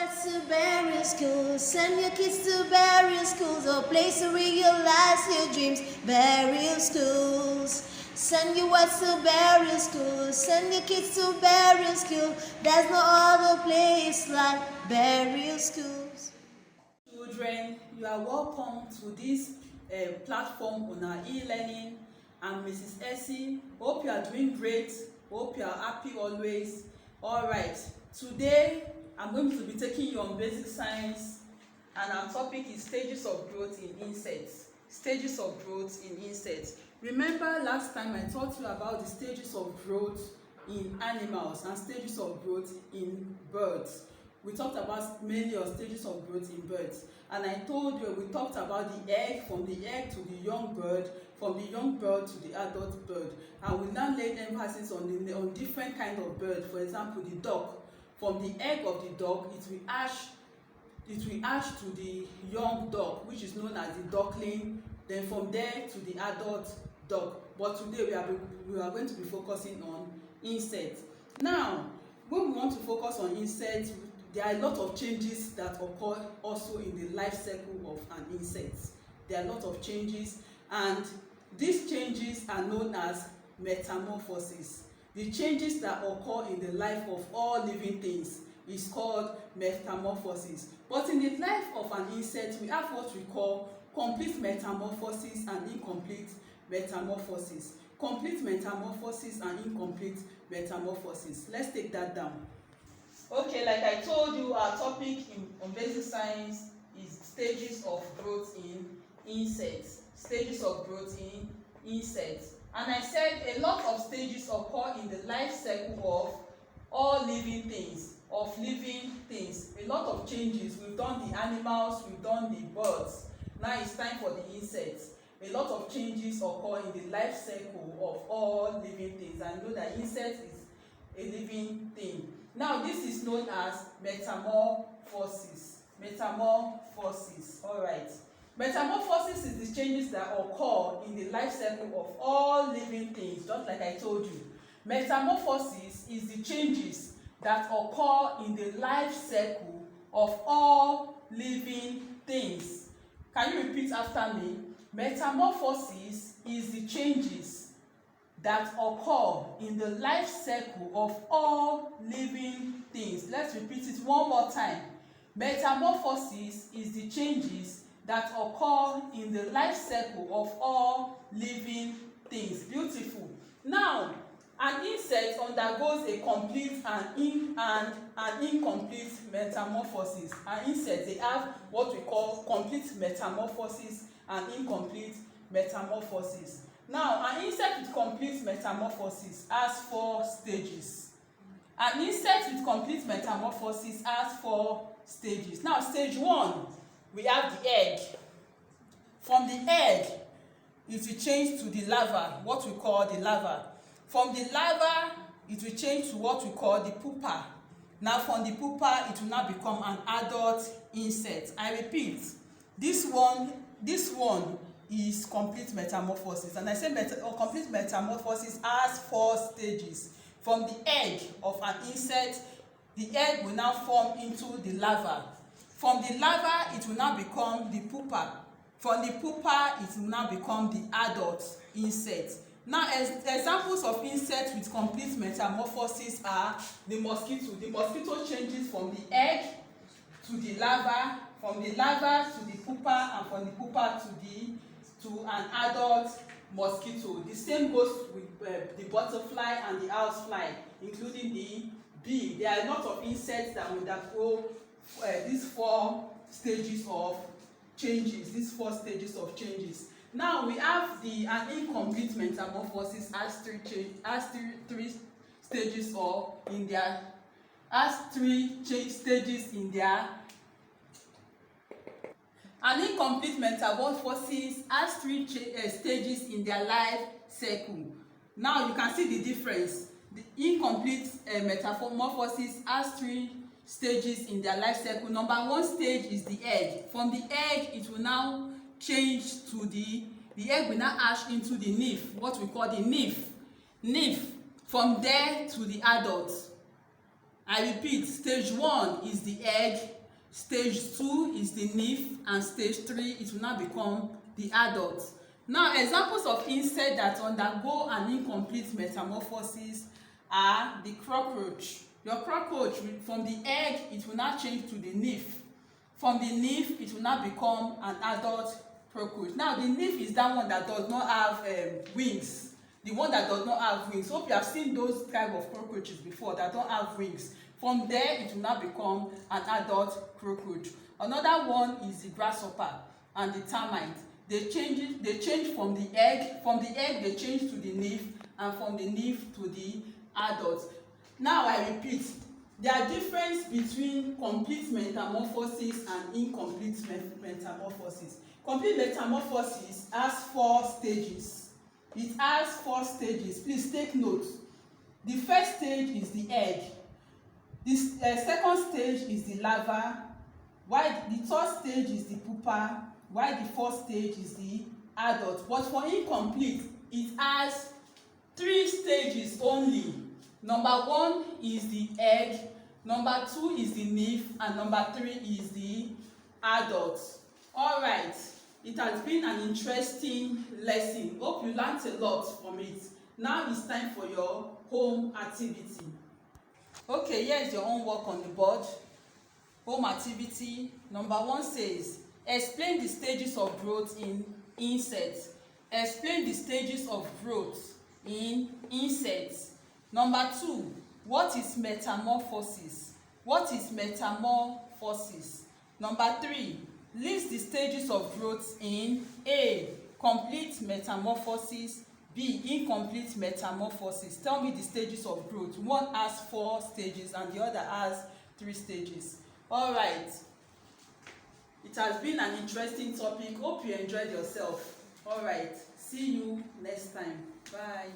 to Berry School. Send your kids to Berry Schools, a place to realize your dreams. Berry Schools. Send your words to Berry School. Send your kids to Berry School. There's no other place like Berry Schools. Children, you are welcome to this platform on our e-learning. I'm Mrs. Essie. Hope you are doing great. Hope you are happy always. All right, today I'm going to be taking you on basic science, and our topic is stages of growth in insects. Stages of growth in insects. Remember last time I taught you about the stages of growth in animals and stages of growth in birds. We talked about mainly on stages of growth in birds, and I told you we talked about the egg, from the egg to the young bird, from the young bird to the adult bird, and we now laid emphasis on different kind of bird. For example, the duck. From the egg of the duck, it will hatch to the young duck, which is known as the duckling. Then from there to the adult duck. But today we are going to be focusing on insects. Now, when we want to focus on insects, there are a lot of changes that occur also in the life cycle of an insect. There are a lot of changes, and these changes are known as metamorphosis. The changes that occur in the life of all living things is called metamorphosis. But in the life of an insect, we have what we call complete metamorphosis and incomplete metamorphosis. Complete metamorphosis and incomplete metamorphosis. Let's take that down. Okay, like I told you, our topic on basic science is stages of growth in insects. Stages of growth in insects. And I said a lot of stages occur in the life cycle of all living things, A lot of changes. We've done the animals, we've done the birds. Now it's time for the insects. A lot of changes occur in the life cycle of all living things. I know that insect is a living thing. Now this is known as metamorphosis. Metamorphosis. All right. Metamorphosis is the changes that occur in the life cycle of all living things, just like I told you. Metamorphosis is the changes that occur in the life cycle of all living things. Can you repeat after me? Metamorphosis is the changes that occur in the life cycle of all living things. Let's repeat it one more time. Metamorphosis is the changes that occur in the life cycle of all living things. Beautiful. Now, an insect undergoes a complete and incomplete metamorphosis. An insect, they have what we call complete metamorphosis and incomplete metamorphosis. Now, an insect with complete metamorphosis has 4 stages. An insect with complete metamorphosis has 4 stages. Now, stage 1, we have the egg. From the egg, it will change to the larva, what we call the larva. From the larva, it will change to what we call the pupa. Now, from the pupa, it will now become an adult insect. I repeat, this one is complete metamorphosis. And I say complete metamorphosis has 4 stages. From the egg of an insect, the egg will now form into the larva. From the larva, it will now become the pupa. From the pupa, it will now become the adult insect. Now, examples of insects with complete metamorphosis are the mosquito. The mosquito changes from the egg to the larva, from the larva to the pupa, and from the pupa to an adult mosquito. The same goes with the butterfly and the housefly, including the bee. There are a lot of insects that will undergo these 4 stages of changes. These 4 stages of changes. Now we have an incomplete metamorphosis has 3 stages in their. An incomplete metamorphosis has 3 stages in their life cycle. Now you can see the difference. The incomplete metamorphosis has 3 stages in their life cycle. Number 1 stage is the egg. From the egg, it will now change to the egg will now hatch into the nymph, what we call the nymph. From there to the adult. I repeat, stage 1 is the egg, stage 2 is the nymph, and stage 3 it will now become the adult. Now, examples of insect that undergo an incomplete metamorphosis are the cockroach. Your cockroach, from the egg it will now change to the nymph. From the nymph it will now become an adult cockroach. Now, the nymph is that one that does not have wings. The one that does not have wings. Hope you have seen those type of cockroaches before that don't have wings. From there it will now become an adult cockroach. Another one is the grasshopper and the termite. They change from the egg. From the egg they change to the nymph, and from the nymph to the adult. Now I repeat, there are difference between complete metamorphosis and incomplete metamorphosis. Complete metamorphosis has 4 stages. It has 4 stages. Please take note. The first stage is the egg. The second stage is the larva, while the third stage is the pupa, while the fourth stage is the adult. But for incomplete, it has 3 stages only. Number 1 is the egg, number 2 is the nymph, and number 3 is the adult. All right, it has been an interesting lesson. Hope you learned a lot from it. Now it's time for your home activity. Okay, here is your homework on the board. Home activity number 1 says, explain the stages of growth in insects. Explain the stages of growth in insects. Number 2, what is metamorphosis? What is metamorphosis? Number 3, list the stages of growth in A, complete metamorphosis, B, incomplete metamorphosis. Tell me the stages of growth. One has 4 stages and the other has 3 stages. All right. It has been an interesting topic. Hope you enjoyed yourself. All right. See you next time. Bye.